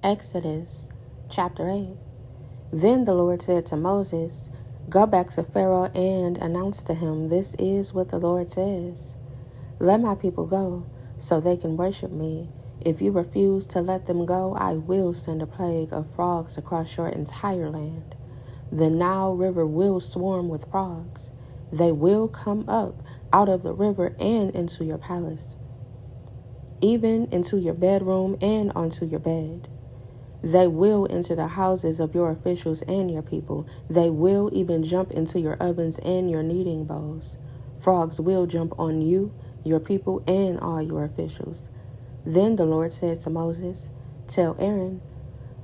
Exodus chapter 8. Then the Lord said to Moses, "Go back to Pharaoh and announce to him, this is what the Lord says. Let my people go, so they can worship me. If you refuse to let them go, I will send a plague of frogs across your entire land. The Nile River will swarm with frogs. They will come up out of the river and into your palace, even into your bedroom and onto your bed. They will enter the houses of your officials and your people. They will even jump into your ovens and your kneading bowls. Frogs will jump on you, your people, and all your officials." Then the Lord said to Moses, "Tell Aaron,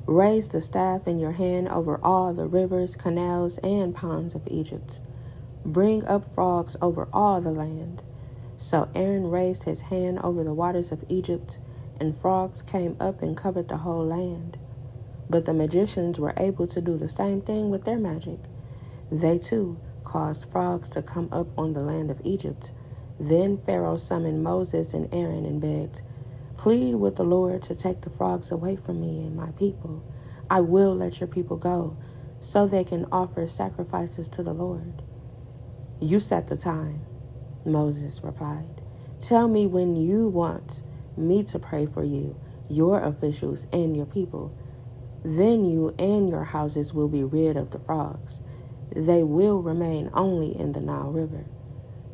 raise the staff in your hand over all the rivers, canals, and ponds of Egypt. Bring up frogs over all the land." So Aaron raised his hand over the waters of Egypt, and frogs came up and covered the whole land. But the magicians were able to do the same thing with their magic. They too caused frogs to come up on the land of Egypt. Then Pharaoh summoned Moses and Aaron and begged, "Plead with the Lord to take the frogs away from me and my people. I will let your people go, so they can offer sacrifices to the Lord." "You set the time," Moses replied. "Tell me when you want me to pray for you, your officials, and your people. Then you and your houses will be rid of the frogs. They will remain only in the Nile River."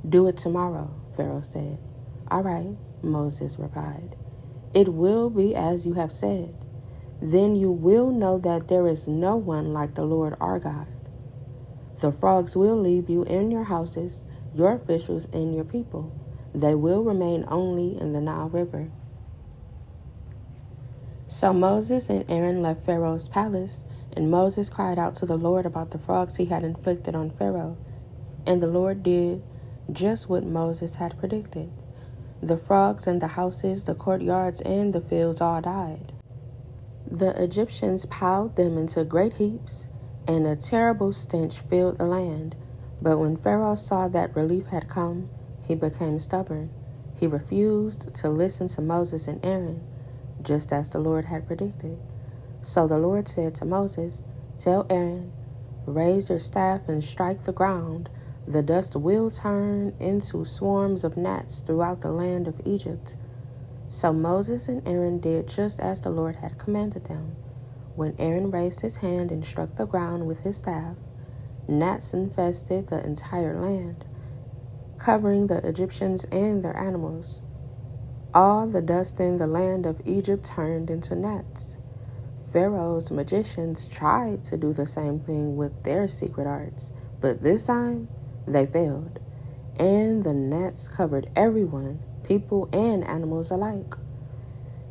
"Do it tomorrow," Pharaoh said. "All right," Moses replied. "It will be as you have said. Then you will know that there is no one like the Lord our God. The frogs will leave you and your houses, your officials, and your people. They will remain only in the Nile River." So Moses and Aaron left Pharaoh's palace, and Moses cried out to the Lord about the frogs he had inflicted on Pharaoh. And the Lord did just what Moses had predicted. The frogs in the houses, the courtyards, and the fields all died. The Egyptians piled them into great heaps, and a terrible stench filled the land. But when Pharaoh saw that relief had come, he became stubborn. He refused to listen to Moses and Aaron, just as the Lord had predicted. So the Lord said to Moses, "Tell Aaron, raise your staff and strike the ground. The dust will turn into swarms of gnats throughout the land of Egypt." So Moses and Aaron did just as the Lord had commanded them. When Aaron raised his hand and struck the ground with his staff, gnats infested the entire land, covering the Egyptians and their animals. All the dust in the land of Egypt turned into gnats. Pharaoh's magicians tried to do the same thing with their secret arts, but this time they failed, and the gnats covered everyone, people and animals alike.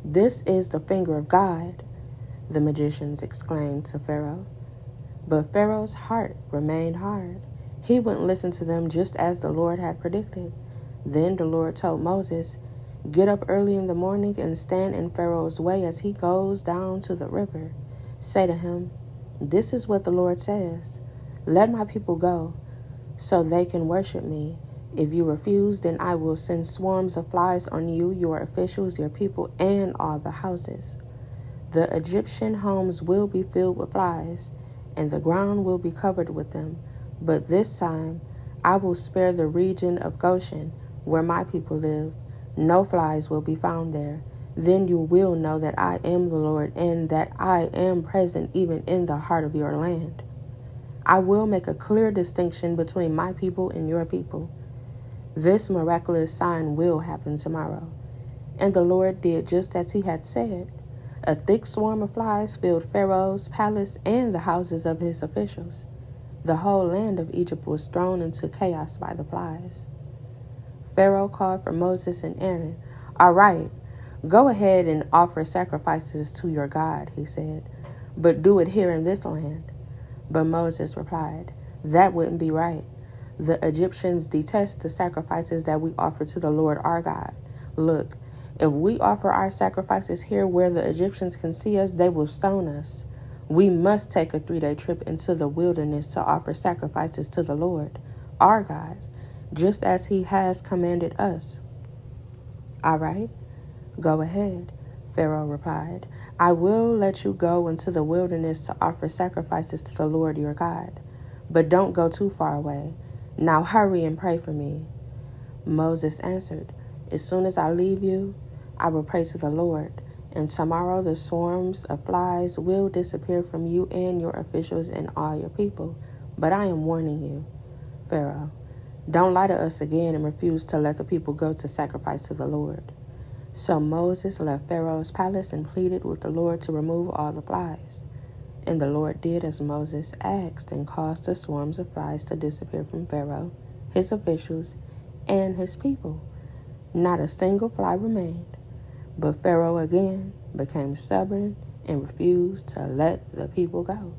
"This is the finger of God," the magicians exclaimed to Pharaoh. But Pharaoh's heart remained hard. He wouldn't listen to them, just as the Lord had predicted. Then the Lord told Moses, "Get up early in the morning and stand in Pharaoh's way as he goes down to the river. Say to him, 'This is what the Lord says. Let my people go, so they can worship me. If you refuse, then I will send swarms of flies on you, your officials, your people, and all the houses. The Egyptian homes will be filled with flies, and the ground will be covered with them. But this time I will spare the region of Goshen, where my people live. No flies will be found there. Then you will know that I am the Lord, and that I am present even in the heart of your land. I will make a clear distinction between my people and your people. This miraculous sign will happen tomorrow." And the Lord did just as he had said. A thick swarm of flies filled Pharaoh's palace and the houses of his officials. The whole land of Egypt was thrown into chaos by the flies. Pharaoh called for Moses and Aaron. "All right, go ahead and offer sacrifices to your God," he said, "but do it here in this land." But Moses replied, "That wouldn't be right. The Egyptians detest the sacrifices that we offer to the Lord our God. Look, if we offer our sacrifices here where the Egyptians can see us, they will stone us. We must take a 3-day trip into the wilderness to offer sacrifices to the Lord our God, just as he has commanded us." "All right, go ahead," Pharaoh replied. I will let you go into the wilderness to offer sacrifices to the Lord your God, but don't go too far away. Now hurry and pray for me." Moses answered, "As soon as I leave you, I will pray to the Lord, and tomorrow the swarms of flies will disappear from you and your officials and all your people. But I am warning you, Pharaoh, don't lie to us again and refuse to let the people go to sacrifice to the Lord." So Moses left Pharaoh's palace and pleaded with the Lord to remove all the flies. And the Lord did as Moses asked and caused the swarms of flies to disappear from Pharaoh, his officials, and his people. Not a single fly remained. But Pharaoh again became stubborn and refused to let the people go.